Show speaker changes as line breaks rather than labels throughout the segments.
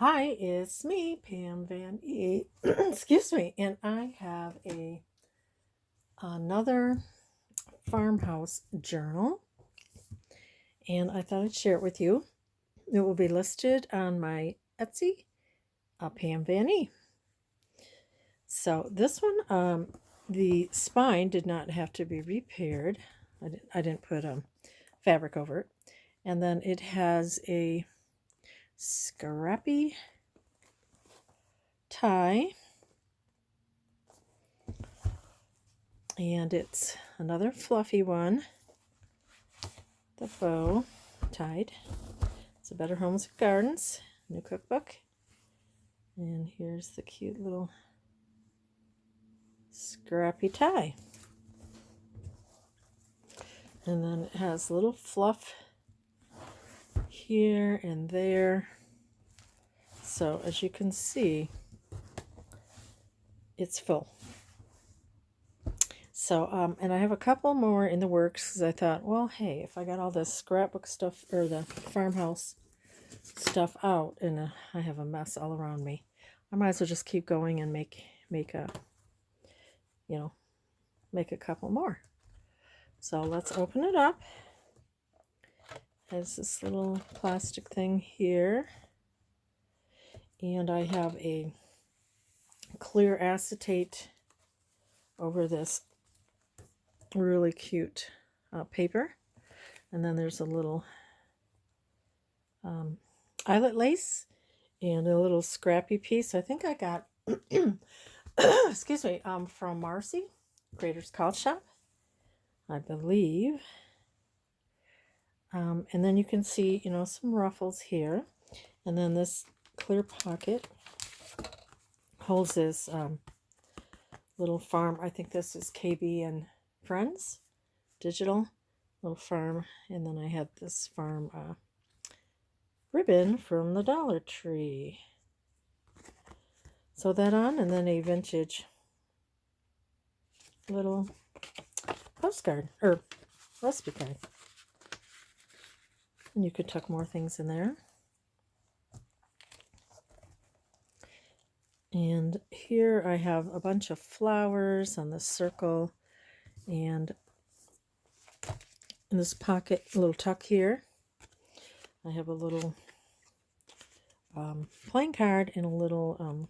Hi, it's me, PamVanEe. Excuse me, and I have another farmhouse journal, and I thought I'd share it with you. It will be listed on my Etsy, PamVanEe. So this one, the spine did not have to be repaired. I didn't put fabric over it, and then it has a scrappy tie. And it's another fluffy one. The bow tied. It's a Better Homes and Gardens new cookbook. And here's the cute little scrappy tie. And then it has a little fluff here and there. So as you can see, it's full. So, and I have a couple more in the works because I thought, well, hey, if I got all this scrapbook stuff or the farmhouse stuff out and I have a mess all around me, I might as well just keep going and make a couple more. So let's open it up. It has this little plastic thing here, and I have a clear acetate over this really cute paper, and then there's a little eyelet lace and a little scrappy piece. I think I got excuse me, from Marcy Creators Call Shop, I believe. And then you can see, some ruffles here, and then this clear pocket holds this little farm. I think this is KB and Friends digital little farm, and then I had this farm ribbon from the Dollar Tree. Sew that on, and then a vintage little postcard or recipe card, and you could tuck more things in there. And here I have a bunch of flowers on the circle, and in this pocket, a little tuck here, I have a little playing card and a little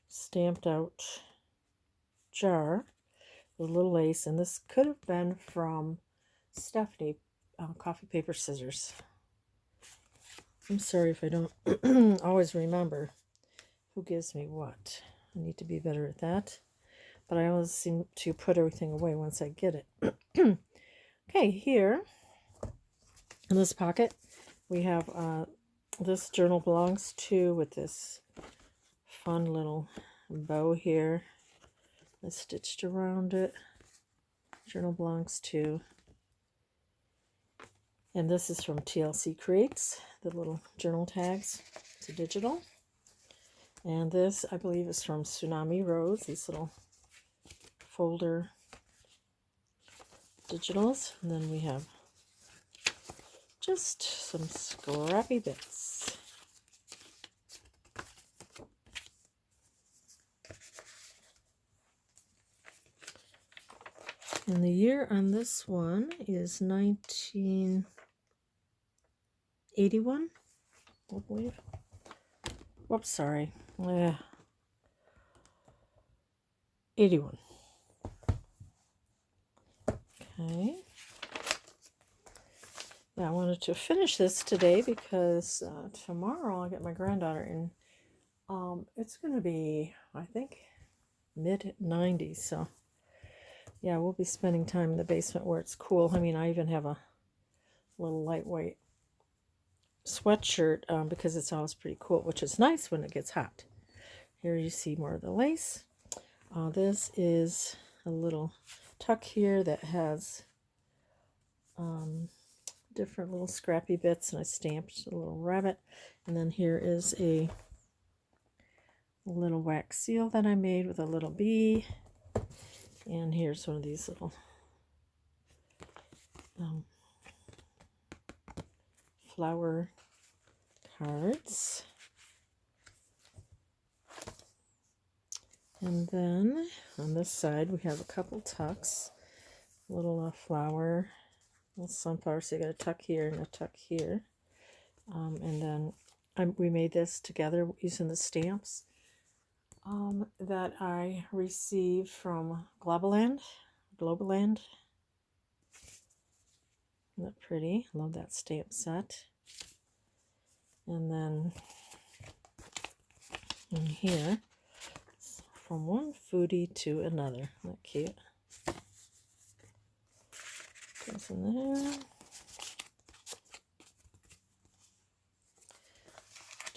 stamped out jar with a little lace, and this could have been from Stephanie, Coffee Paper Scissors. I'm sorry if I don't always remember who gives me what. I need to be better at that, but I always seem to put everything away once I get it. Okay, here in this pocket we have this journal belongs to, with this fun little bow here that's stitched around it. Journal belongs to, and this is from TLC Creates, the little journal tags. It's a digital. And this, I believe, is from Tsunami Rose, these little folder digitals. And then we have just some scrappy bits. And the year on this one is 1981, I believe. Whoops, sorry. 81. Okay. Yeah, I wanted to finish this today because tomorrow I'll get my granddaughter, and it's going to be, I think, mid-90s. So, yeah, we'll be spending time in the basement where it's cool. I mean, I even have a little lightweight sweatshirt because it's always pretty cool, which is nice when it gets hot. Here you see more of the lace. This is a little tuck here that has different little scrappy bits, and I stamped a little rabbit. And then here is a little wax seal that I made with a little bee. And here's one of these little flower cards. And then on this side we have a couple tucks, a little flower, a little sunflower, so you got a tuck here and a tuck here. And then we made this together using the stamps that I received from Globaland. Isn't that pretty? Love that stamp set. And then in here, from one foodie to another. Isn't that cute? Goes in there.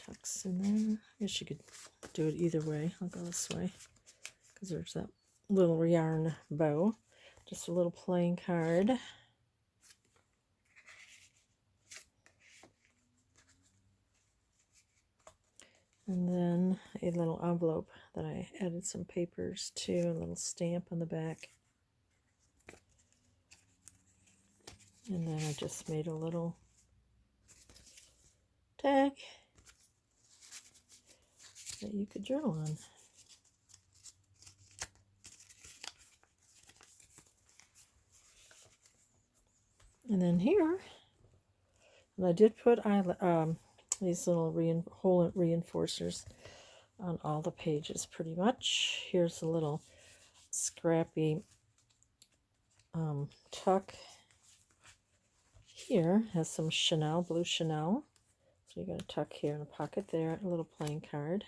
Tucks in there. I guess you could do it either way. I'll go this way because there's that little yarn bow. Just a little playing card. And then a little envelope that I added some papers to, a little stamp on the back. And then I just made a little tag that you could journal on. And then here, and I did put these little hole reinforcers on all the pages pretty much. Here's a little scrappy tuck. Here has some Chanel, blue Chanel. So you got a tuck here and a pocket there, a little playing card,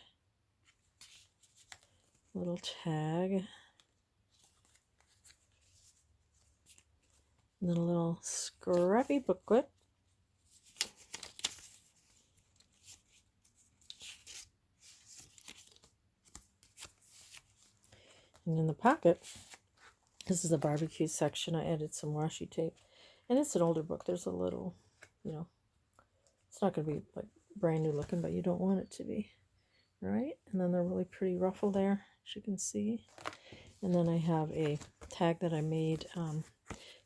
a little tag, and then a little scrappy booklet. And in the pocket, this is the barbecue section. I added some washi tape. And it's an older book. There's a little, it's not going to be like brand new looking, but you don't want it to be, right? And then the really pretty ruffle there, as you can see. And then I have a tag that I made,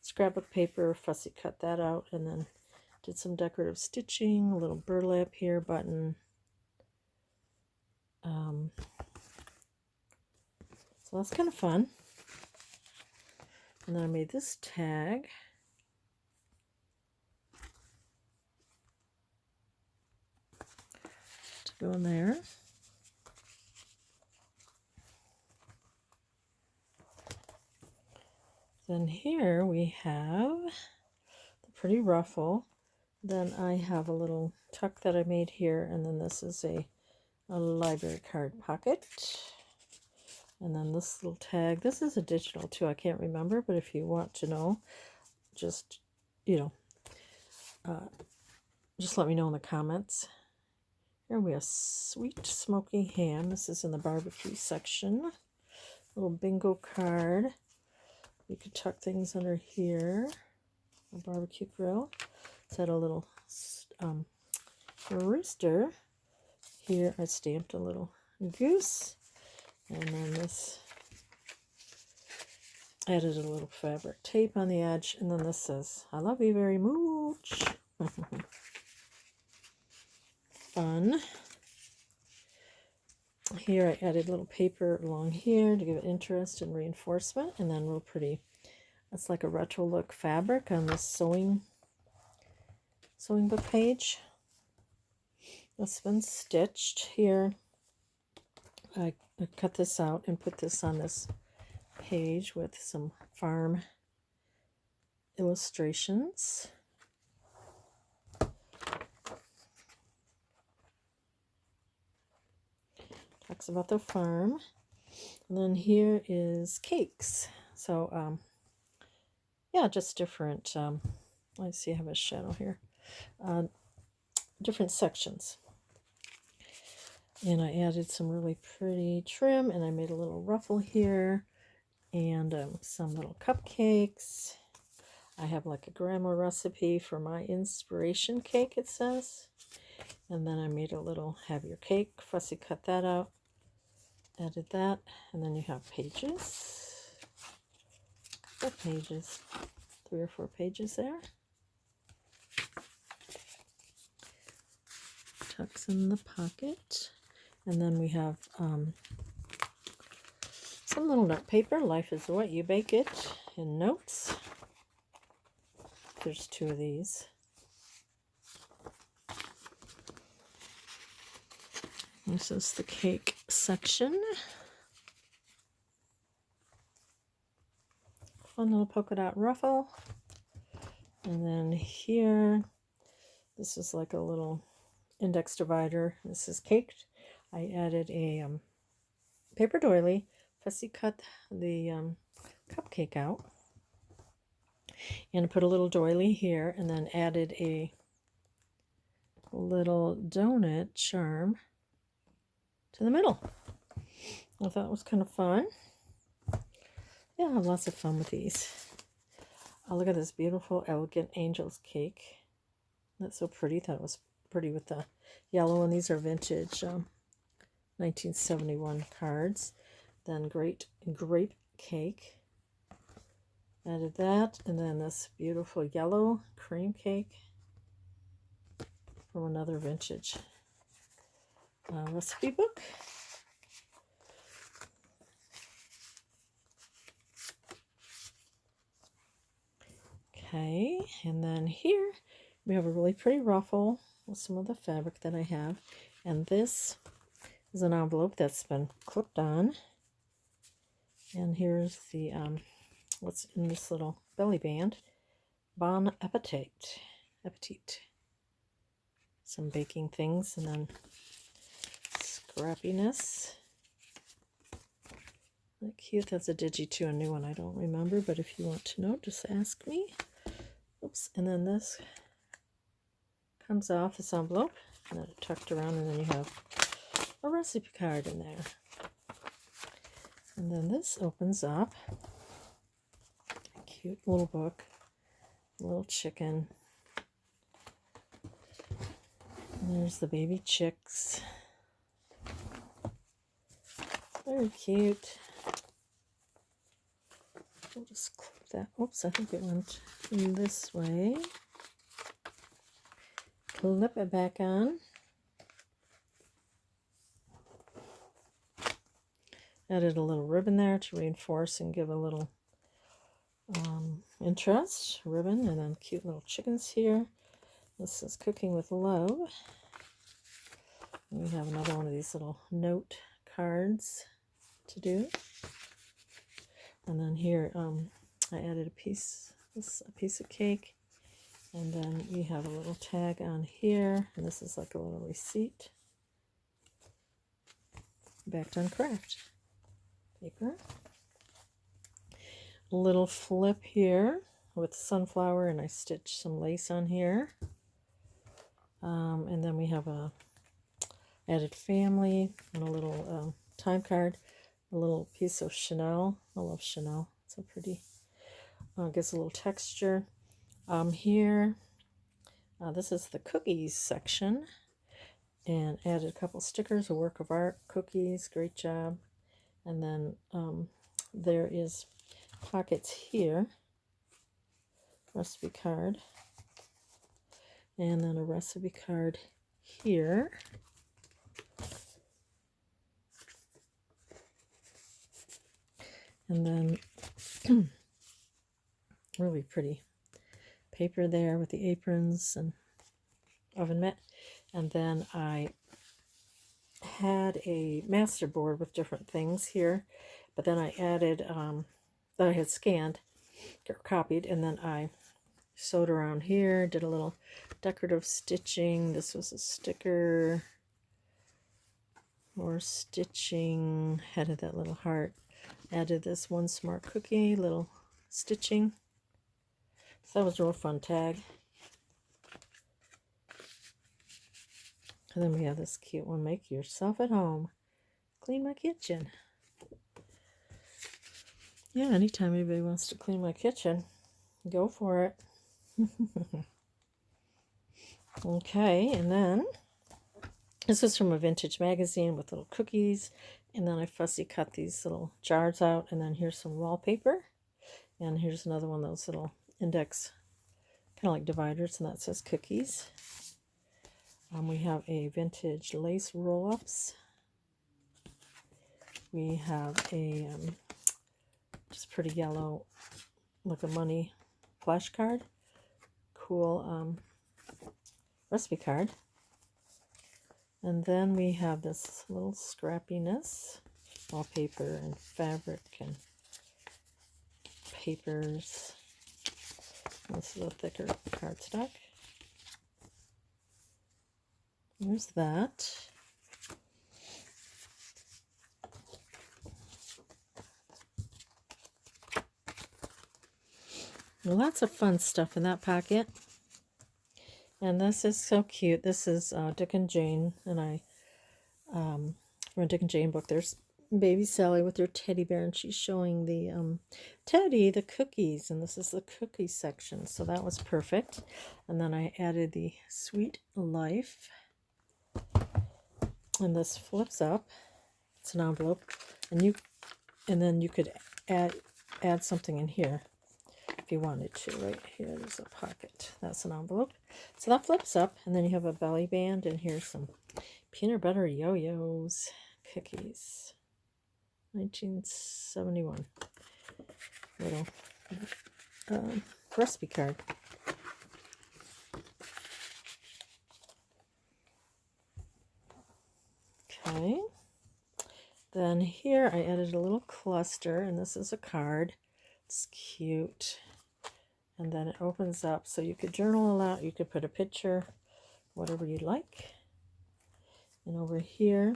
scrapbook paper, fussy cut that out, and then did some decorative stitching, a little burlap here, button. So that's kind of fun. And then I made this tag. To go in there. Then here we have the pretty ruffle. Then I have a little tuck that I made here, and then this is a library card pocket. And then this little tag, this is a digital too, I can't remember, but if you want to know, just, just let me know in the comments. Here we have sweet smoky ham. This is in the barbecue section. Little bingo card. You could tuck things under here. A barbecue grill. It's had a little rooster. Here I stamped a little goose. And then this, added a little fabric tape on the edge. And then this says, I love you very much. Fun. Here I added a little paper along here to give it interest and reinforcement. And then real pretty, it's like a retro look fabric on this sewing book page. That's been stitched here. I cut this out and put this on this page with some farm illustrations. Talks about the farm. And then here is cakes. So, yeah, just different, let's see, I have a shadow here. Different sections. And I added some really pretty trim, and I made a little ruffle here, and some little cupcakes. I have like a grandma recipe for my inspiration cake, it says. And then I made a little have your cake, fussy cut that out, added that, and then you have pages. What pages? 3 or 4 pages there. tucks in the pocket. And then we have some little note paper. Life is what you bake it, in notes. There's 2 of these. This is the cake section. Fun little polka dot ruffle. And then here, this is like a little index divider. This is caked. I added a paper doily, fussy cut the cupcake out, and put a little doily here, and then added a little donut charm to the middle. I thought it was kind of fun. Yeah, I have lots of fun with these. Oh, look at this beautiful, elegant angel's cake. That's so pretty. Thought it was pretty with the yellow, and these are vintage 1971 cards. Then great grape cake. Added that, and then this beautiful yellow cream cake from another vintage recipe book. Okay, and then here we have a really pretty ruffle with some of the fabric that I have, and this is an envelope that's been clipped on, and here's the what's in this little belly band. Bon appetit. Some baking things, and then scrappiness. Like cute. That's a Digi 2, a new one. I don't remember, but if you want to know, just ask me. Oops. And then this comes off this envelope, and then tucked around, and then you have a recipe card in there. And then this opens up. A cute little book. A little chicken. And there's the baby chicks. Very cute. We'll just clip that. Oops, I think it went this way. Clip it back on. Added a little ribbon there to reinforce and give a little interest. Ribbon, and then cute little chickens here. This is Cooking with Love. And we have another one of these little note cards to do. And then here I added a piece of cake, and then we have a little tag on here, and this is like a little receipt backed on craft paper. A little flip here with sunflower, and I stitched some lace on here. And then we have a added family and a little time card, a little piece of Chanel. I love Chanel. It's so pretty. Gives a little texture. Here, this is the cookies section, and added a couple stickers, a work of art, cookies, great job. And then there is pockets here, recipe card, and then a recipe card here. And then really pretty paper there with the aprons and oven mitt. And then I had a master board with different things here, but then I added that I had scanned or copied, and then I sewed around here, did a little decorative stitching. This was a sticker, more stitching, added that little heart, added this one smart cookie, little stitching. So that was a real fun tag. And then we have this cute one, make yourself at home. Clean my kitchen. Yeah, anytime anybody wants to clean my kitchen, go for it. Okay, and then this is from a vintage magazine with little cookies. And then I fussy cut these little jars out. And then here's some wallpaper. And here's another one of those little index, kind of like dividers, and that says cookies. We have a vintage lace roll-ups. We have a just pretty yellow, like a money flashcard. Cool recipe card. And then we have this little scrappiness, wallpaper and fabric and papers. This is a thicker cardstock. There's that. Lots of fun stuff in that pocket. And this is so cute. This is Dick and Jane, and from a Dick and Jane book. There's baby Sally with her teddy bear, and she's showing the Teddy the cookies, and this is the cookie section, so that was perfect. And then I added the Sweet Life, and this flips up. It's an envelope, and then you could add something in here if you wanted to. Right here, there's a pocket. That's an envelope. So that flips up, and then you have a belly band, and here's some peanut butter yo-yos cookies. 1971. Little recipe card. Okay. Then here I added a little cluster, and this is a card. It's cute. And then it opens up, so you could journal a lot. You could put a picture, whatever you like. And over here,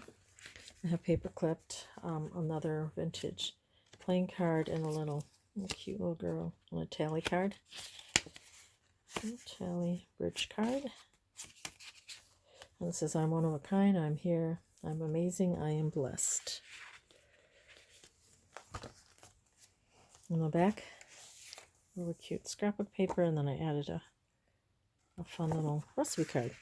I have paper clipped another vintage playing card and a little cute little girl on a tally card. Tally bridge card. And it says, I'm one of a kind, I'm here, I'm amazing, I am blessed. On the back, a little cute scrapbook paper, and then I added a fun little recipe card.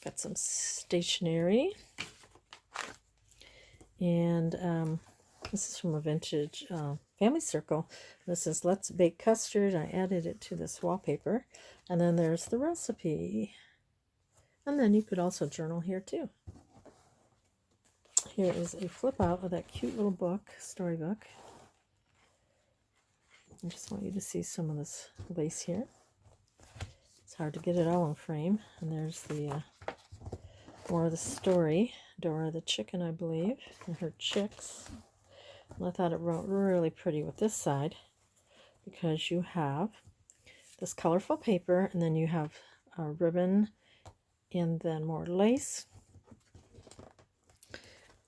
Got some stationery, and this is from a vintage family circle. This is Let's Bake Custard. I added it to this wallpaper, and then there's the recipe. And then you could also journal here too. Here is a flip out of that cute little book, storybook. I just want you to see some of this lace here. It's hard to get it all in frame. And there's the more of the story. Dora the chicken, I believe, and her chicks. And I thought it wrote really pretty with this side because you have this colorful paper, and then you have a ribbon, and then more lace.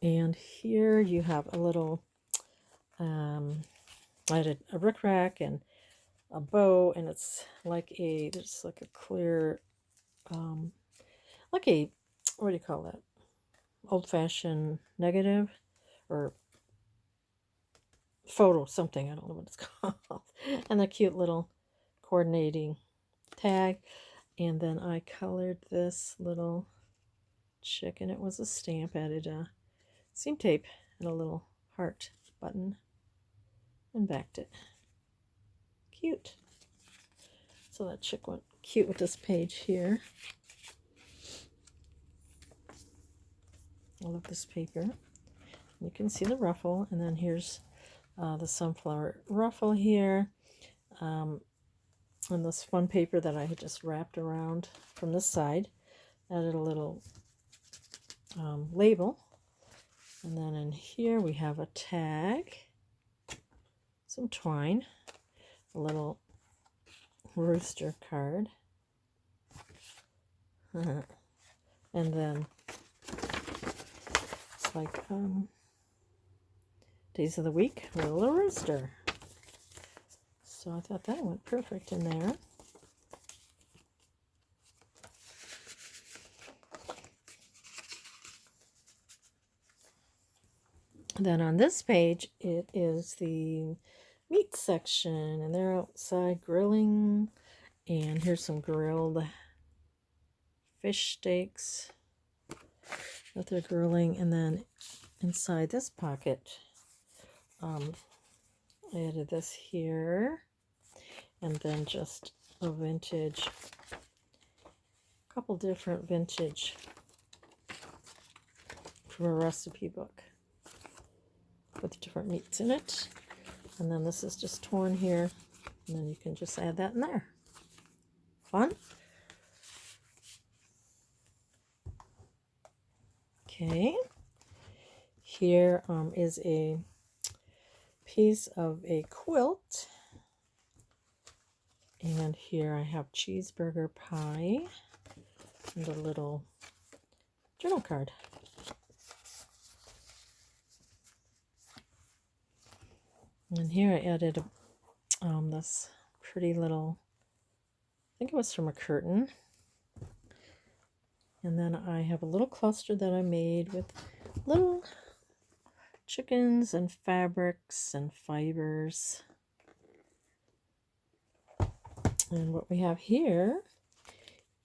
And here you have a little, I had a rickrack and a bow, and it's like there's like a clear, like a, what do you call that? Old-fashioned negative or photo something. I don't know what it's called. And a cute little coordinating tag. And then I colored this little chick, and it was a stamp. Added a seam tape and a little heart button and backed it. Cute. So that chick went cute with this page here. I love this paper. You can see the ruffle, and then here's the sunflower ruffle here. And this fun paper that I had just wrapped around from this side. Added a little label. And then in here we have a tag, some twine, a little rooster card, and then it's like days of the week with a little rooster. So I thought that went perfect in there. Then on this page, it is the meat section, and they're outside grilling. And here's some grilled fish steaks that they're grilling. And then inside this pocket, I added this here, and then just a vintage a couple different vintage from a recipe book with different meats in it. And then this is just torn here, and then you can just add that in there. Fun. Okay, here is a piece of a quilt, and here I have cheeseburger pie and a little journal card. And here I added this pretty little, I think it was from a curtain. And then I have a little cluster that I made with little chickens and fabrics and fibers. And what we have here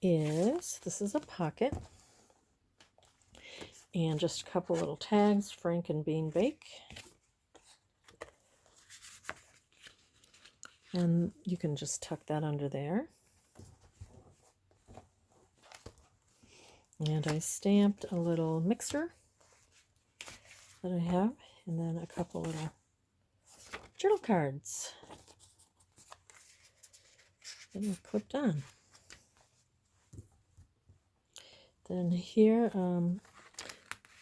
is, this is a pocket. And just a couple little tags, Frank and Bean Bake. And you can just tuck that under there. And I stamped a little mixer that I have, and then a couple little journal cards that are clipped on. Then here,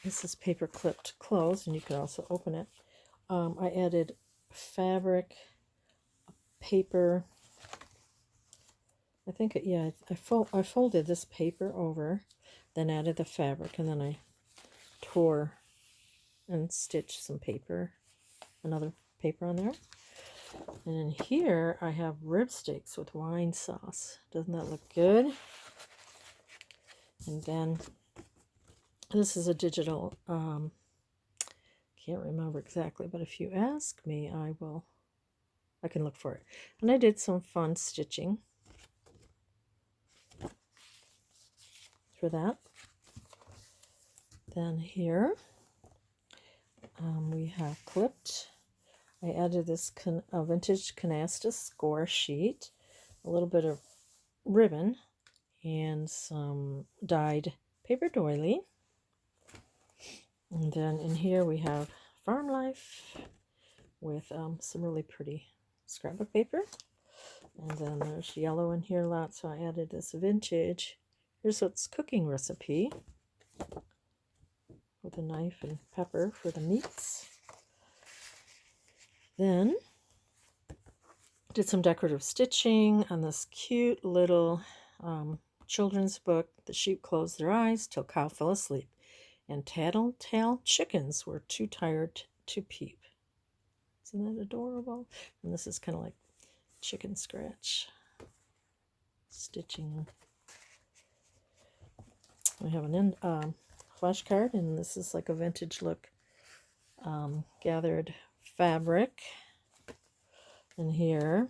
this is paper clipped closed, and you can also open it. I added fabric, paper. I think, yeah, I folded this paper over, then added the fabric, and then I tore and stitched some paper, another paper on there. And in here I have rib steaks with wine sauce. Doesn't that look good? And then this is a digital, can't remember exactly, but if you ask me, I can look for it. And I did some fun stitching for that. Then here we have clipped. I added this vintage canasta score sheet, a little bit of ribbon, and some dyed paper doily. And then in here we have Farm Life with some really pretty scrapbook paper. And then there's yellow in here a lot, so I added this vintage. Here's what's cooking recipe with a knife and pepper for the meats. Then did some decorative stitching on this cute little children's book. The sheep closed their eyes till cow fell asleep, and tattletale chickens were too tired to peep. Isn't that adorable? And this is kind of like chicken scratch stitching. We have an flashcard, and this is like a vintage look gathered fabric. And here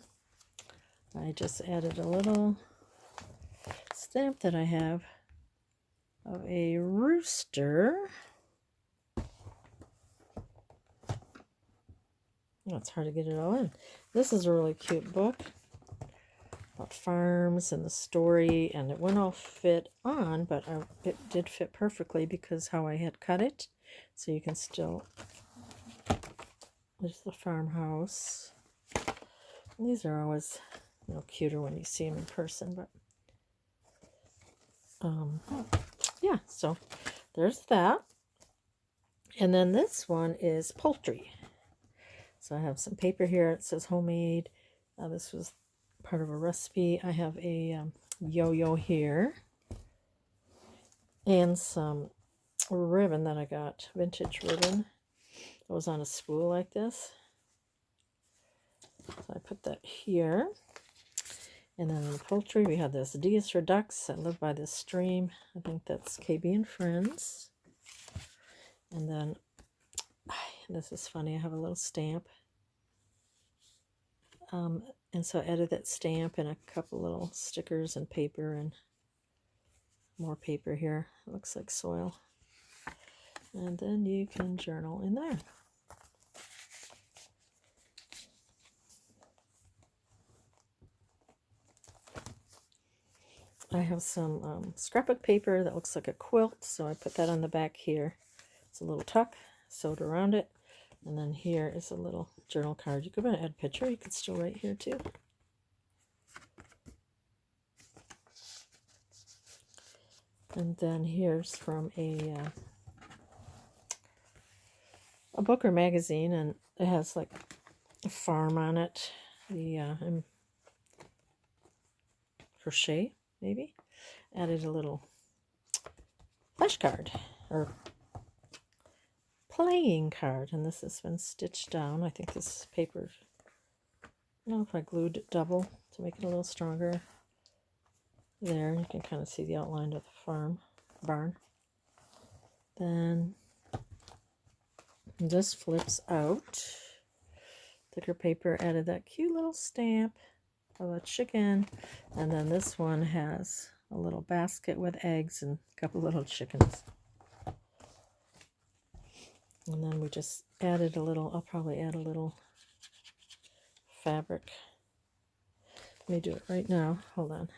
I just added a little stamp that I have of a rooster. It's hard to get it all in. This is a really cute book about farms and the story, and it wouldn't all fit on, but it did fit perfectly because how I had cut it. So you can still, there's the farmhouse. And these are always, cuter when you see them in person, but yeah, so there's that. And then this one is Poultry. So I have some paper here. It says homemade. This was part of a recipe. I have a yo-yo here and some ribbon that I got, vintage ribbon. It was on a spool like this. So I put that here. And then in Poultry, we have this D is for ducks that live by this stream. I think that's KB and Friends. And then, this is funny, I have a little stamp. And so I added that stamp and a couple little stickers and paper and more paper here. It looks like soil. And then you can journal in there. I have some scrapbook paper that looks like a quilt, so I put that on the back here. It's a little tuck sewed around it. And then here is a little journal card. You could add a picture. You could still write here too. And then here's from a book or magazine, and it has like a farm on it. The crochet, maybe. Added a little flashcard or playing card, and this has been stitched down. I think this paper, I don't know if I glued it double to make it a little stronger. There, you can kind of see the outline of the barn. Then this flips out. Thicker paper, added that cute little stamp of a chicken. And then this one has a little basket with eggs and a couple little chickens. And then we just added a little, I'll probably add a little fabric. Let me do it right now. Hold on.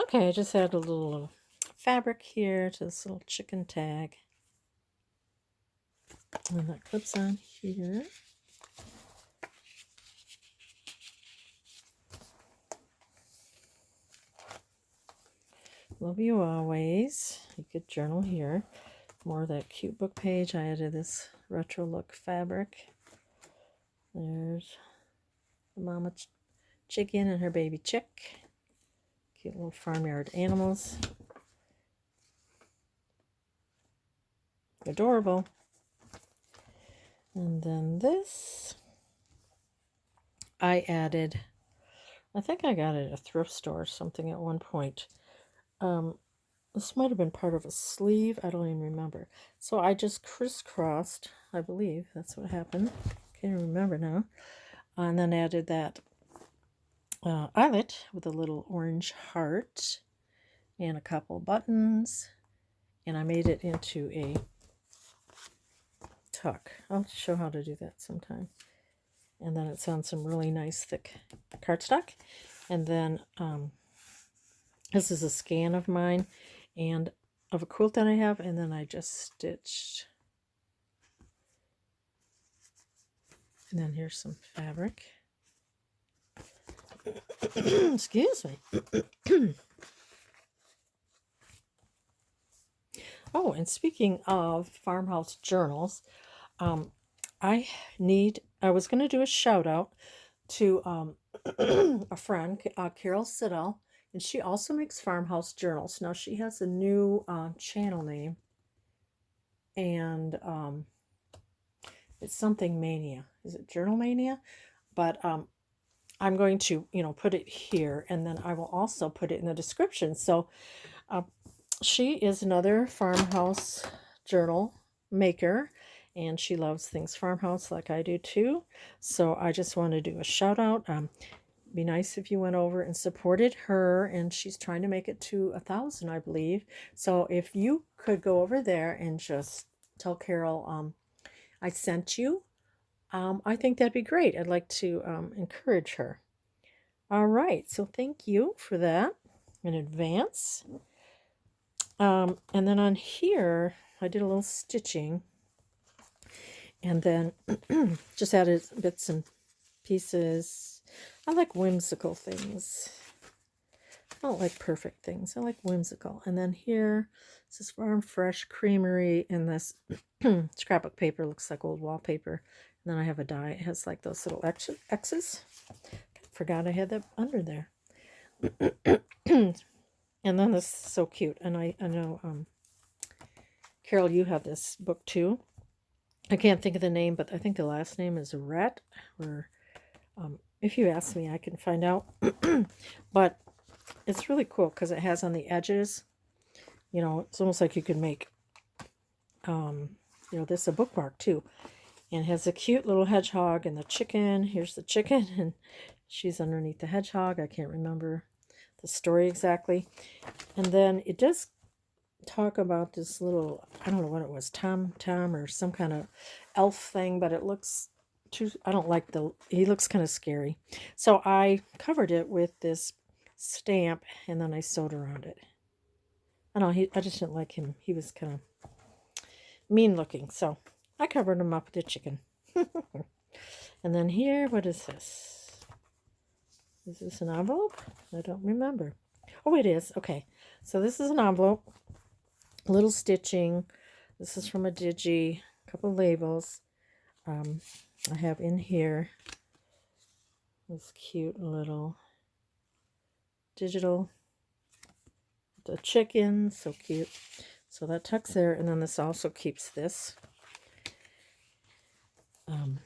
Okay, I just added a little fabric here to this little chicken tag. And that clips on here. Love you always. You could journal here. More of that cute book page. I added this retro look fabric. There's the mama chicken and her baby chick. Cute little farmyard animals. Adorable. And then this, I added, I think I got it at a thrift store or something at one point. This might have been part of a sleeve. I don't even remember. So I just crisscrossed, I believe that's what happened. Can't remember now. And then added that eyelet with a little orange heart and a couple buttons. And I made it into a tuck. I'll show how to do that sometime. And then it's on some really nice thick cardstock. And then this is a scan of mine and of a quilt that I have, and then I just stitched. And then here's some fabric. Excuse me. Oh, and speaking of Farmhouse journals, I was going to do a shout out to a friend, Carol Siddell, and she also makes Farmhouse journals. Now she has a new channel name, and it's something Mania. Is it Journal Mania? But I'm going to, put it here, and then I will also put it in the description. So she is another Farmhouse journal maker, and she loves things Farmhouse like I do too. So I just want to do a shout out. Be nice if you went over and supported her, and she's trying to make it to 1,000, I believe. So if you could go over there and just tell Carol I sent you, I think that'd be great. I'd like to encourage her. All right, so thank you for that in advance. And then on here, I did a little stitching, and then just added bits and pieces. I like whimsical things. I don't like perfect things. I like whimsical. And then here, this is Farm Fresh Creamery, and this scrapbook paper looks like old wallpaper. And then I have a die. It has like those little X's. Forgot I had that under there. And then this is so cute. And I know, Carol, you have this book too. I can't think of the name, but I think the last name is Rhett. Or if you ask me, I can find out. But it's really cool because it has on the edges, it's almost like you could make, this a bookmark too. And it has a cute little hedgehog and the chicken. Here's the chicken, and she's underneath the hedgehog. I can't remember the story exactly. And then it does talk about this little, I don't know what it was, Tom or some kind of elf thing, but it looks too, I don't like he looks kind of scary. So I covered it with this stamp, and then I sewed around it. I don't know, I just didn't like him. He was kind of mean looking, so I covered him up with the chicken. And then here, what is this? Is this an envelope? I don't remember. Oh, it is. Okay, so this is an envelope. Little stitching. This is from a Digi. A couple labels. I have in here this cute little digital, the chicken, so cute. So that tucks there, and then this also keeps this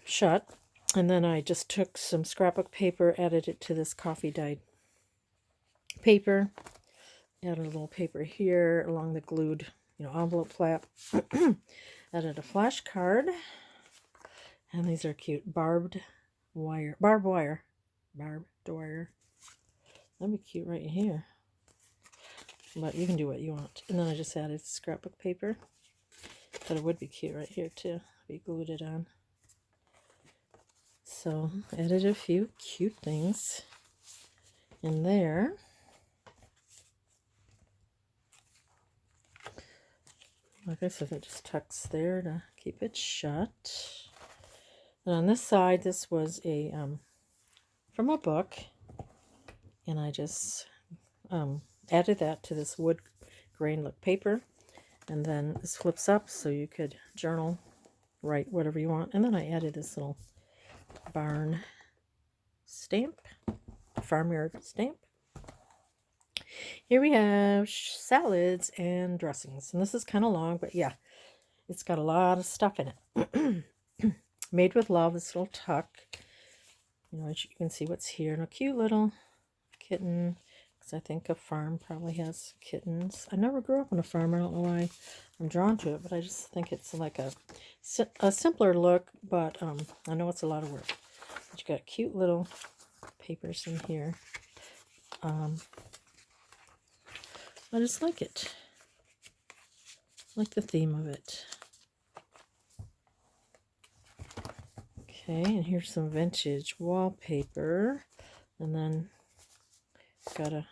shut. And then I just took some scrapbook paper, added it to this coffee dyed paper, added a little paper here along the glued, envelope flap. Added a flash card, and these are cute barbed wire. That'd be cute right here. But you can do what you want. And then I just added scrapbook paper. But it would be cute right here too if we glued it on. So added a few cute things in there. Like I said, it just tucks there to keep it shut. And on this side, this was a from a book, and I just added that to this wood grain look paper. And then this flips up so you could journal, write whatever you want. And then I added this little barn stamp, farmyard stamp. Here we have salads and dressings. And this is kind of long, but yeah, it's got a lot of stuff in it. Made with love, this little tuck. As you can see what's here. And a cute little kitten. Because I think a farm probably has kittens. I never grew up on a farm. I don't know why I'm drawn to it, but I just think it's like a simpler look, but I know it's a lot of work. But you got cute little papers in here. I just like it. I like the theme of it. Okay, and here's some vintage wallpaper. And then got a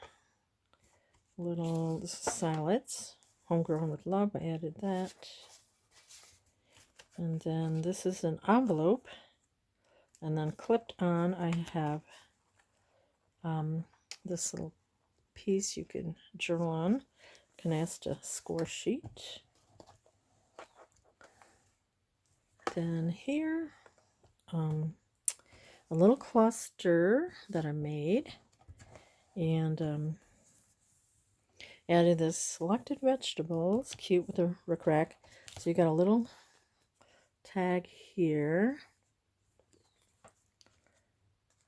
little, this is salads, homegrown with love. I added that. And then this is an envelope. And then clipped on, I have this little piece you can journal on. Canasta score sheet. Then here, a little cluster that I made, and added this selected vegetables, cute with a rickrack. So you got a little tag here.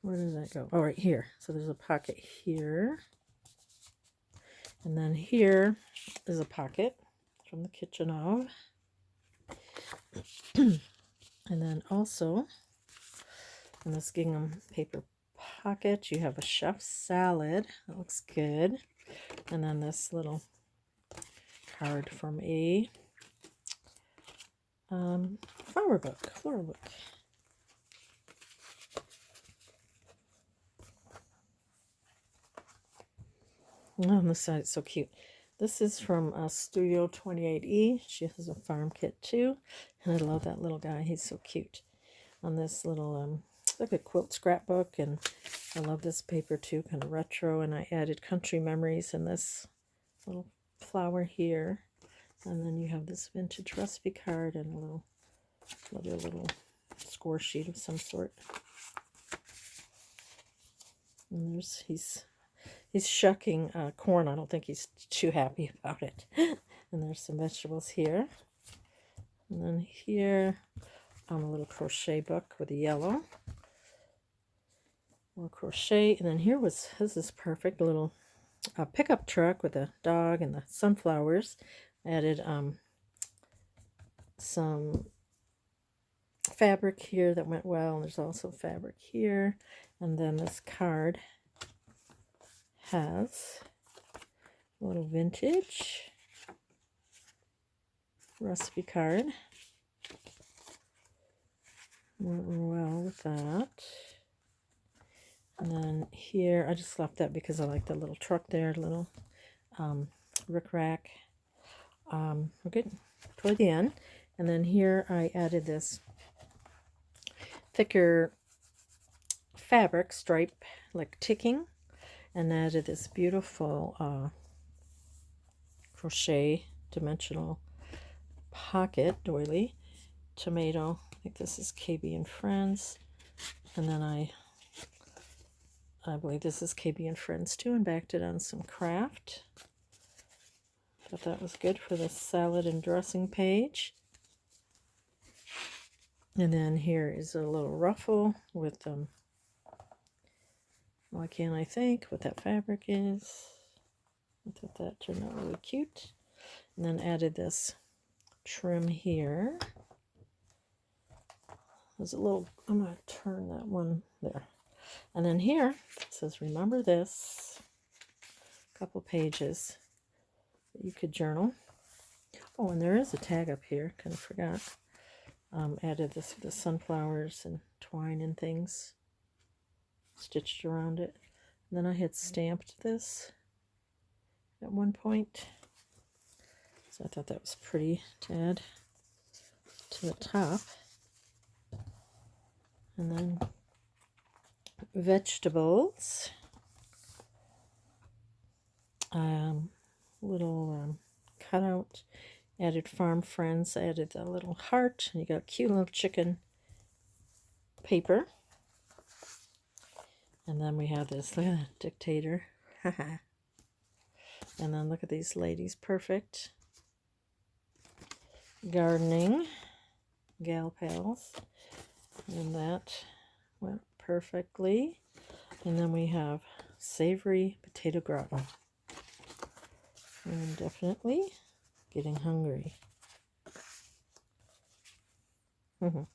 Where does that go? Oh, right here. So there's a pocket here. And then here is a pocket from the kitchen of. And then also in this gingham paper pocket, you have a chef's salad. That looks good. And then this little card from a flower book. Oh, on this side, it's so cute. This is from Studio 28E. She has a farm kit too. And I love that little guy. He's so cute. On this little, it's like a quilt scrapbook. And I love this paper too, kind of retro. And I added country memories in this little flower here. And then you have this vintage recipe card and another little score sheet of some sort. And he's shucking corn. I don't think he's too happy about it. And there's some vegetables here. And then here, a little crochet book with a yellow. More crochet. And then this is perfect. A little pickup truck with a dog and the sunflowers. I added some fabric here that went well. And there's also fabric here. And then this card has a little vintage recipe card. Went well with that. And then here, I just left that because I like the little truck there, little rick-rack. We're good toward the end. And then here I added this thicker fabric stripe, like ticking, and added this beautiful crochet dimensional pocket doily tomato. I think this is KB and Friends. And then I believe this is KB and Friends too, and backed it on some craft. Thought that was good for the salad and dressing page. And then here is a little ruffle with why can't I think what that fabric is? I thought that turned out really cute. And then added this trim here. There's a little, I'm going to turn that one there. And then here it says, remember this. A couple pages that you could journal. Oh, and there is a tag up here. Kind of forgot. Added this with the sunflowers and twine and things stitched around it. And then I had stamped this at one point. So I thought that was pretty to add to the top. And then vegetables. Little cutout. Added Farm Friends. Added a little heart. And you got a cute little chicken paper. And then we have this, look at that, dictator. And then look at these ladies. Perfect. Gardening. Gal pals. And that went perfectly. And then we have savory potato gratin. And definitely getting hungry. Oh,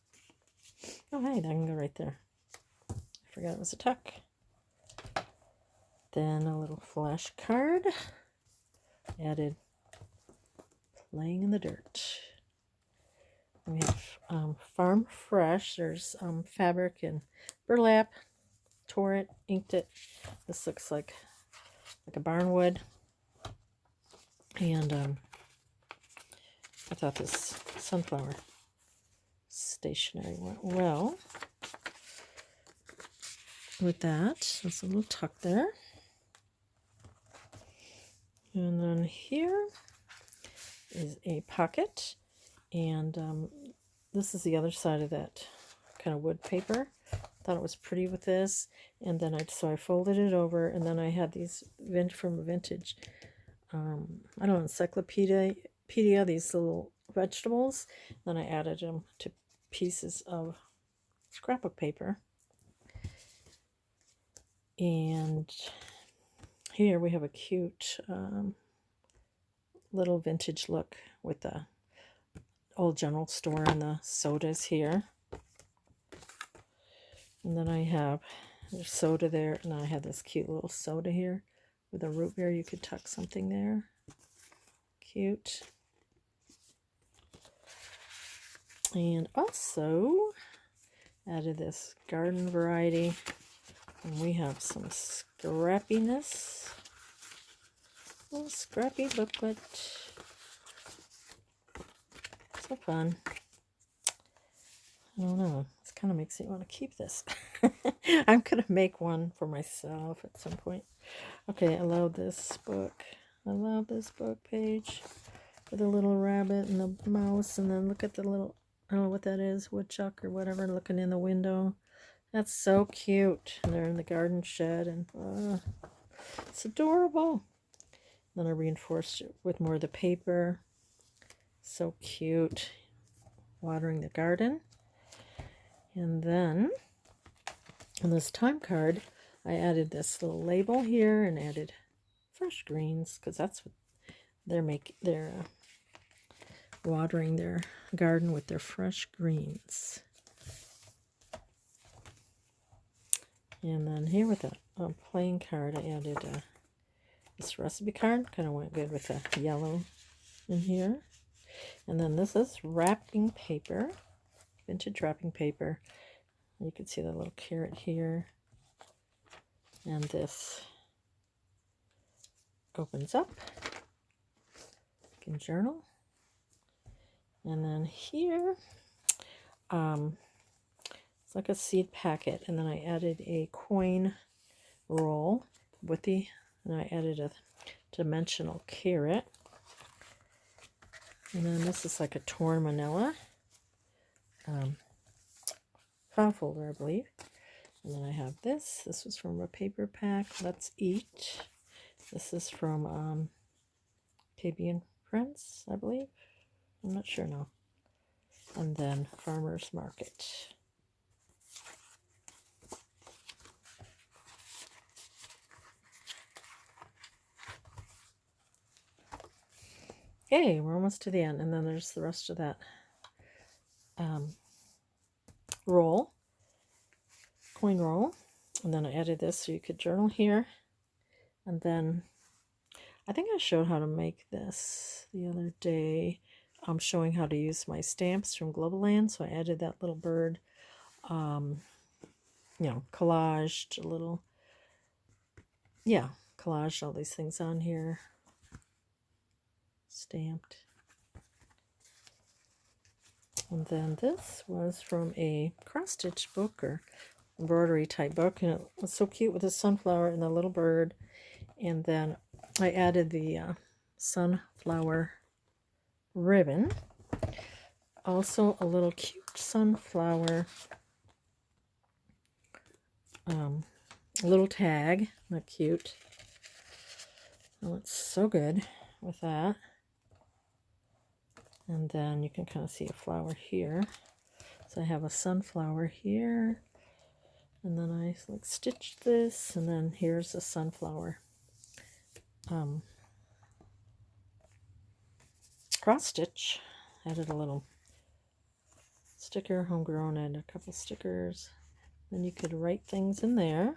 hey, that can go right there. I forgot it was a tuck. Then a little flashcard. Added playing in the dirt. We have Farm Fresh. There's fabric and burlap. Tore it, inked it. This looks like a barnwood. And I thought this sunflower stationery went well with that. There's a little tuck there. And then here is a pocket. And this is the other side of that kind of wood paper. Thought it was pretty with this. And then I folded it over, and then I had these from a vintage, I don't know, encyclopedia, these little vegetables. Then I added them to pieces of scrapbook paper. And here we have a cute little vintage look with the old general store and the sodas here. And then I have soda there, and I have this cute little soda here with a root beer. You could tuck something there. Cute. And also added this garden variety. And we have some scrappiness. A little scrappy booklet. So fun. I don't know. This kind of makes me want to keep this. I'm going to make one for myself at some point. Okay, I love this book. I love this book page with the little rabbit and the mouse. And then look at the little, I don't know what that is, woodchuck or whatever, looking in the window. That's so cute. And they're in the garden shed, and it's adorable. Then I reinforced it with more of the paper. So cute. Watering the garden. And then on this time card, I added this little label here and added fresh greens, because that's what they're watering their garden with their fresh greens. And then here with the plain card, I added this recipe card. Kind of went good with the yellow in here. And then this is wrapping paper, vintage wrapping paper. You can see the little carrot here. And this opens up. You can journal. And then here, it's like a seed packet. And then I added a coin roll with and I added a dimensional carrot. And then this is like a torn manila file folder, I believe. And then I have this. This was from a paper pack. Let's Eat. This is from KB and Friends, I believe. I'm not sure now. And then Farmer's Market. Okay, we're almost to the end. And then there's the rest of that roll, coin roll. And then I added this so you could journal here. And then I think I showed how to make this the other day. I'm showing how to use my stamps from Global Land. So I added that little bird, collaged a little, collaged all these things on here, stamped. And then this was from a cross-stitch book or embroidery type book, and it was so cute with the sunflower and the little bird. And then I added the sunflower ribbon. Also a little cute sunflower little tag. Not cute. Oh, it's so good with that. And then you can kind of see a flower here. So I have a sunflower here. And then I like stitched this, and then here's a sunflower cross stitch. Added a little sticker, homegrown, and a couple stickers. Then you could write things in there.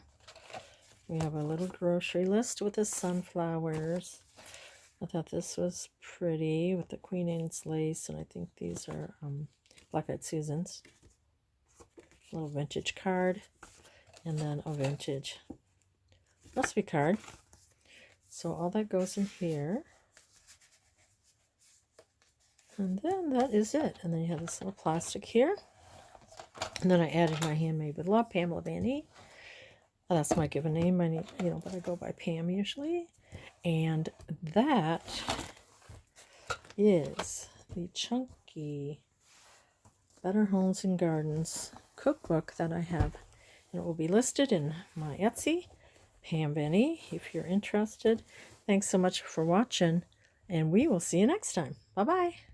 We have a little grocery list with the sunflowers. I thought this was pretty with the Queen Anne's lace, and I think these are Black-Eyed Susans. A little vintage card, and then a vintage recipe card. So all that goes in here. And then that is it. And then you have this little plastic here. And then I added my Handmade with Love, PamVanEe. That's my given name. But I go by Pam usually. And that is the chunky Better Homes and Gardens cookbook that I have. And it will be listed in my Etsy, PamVanEe, if you're interested. Thanks so much for watching, and we will see you next time. Bye-bye.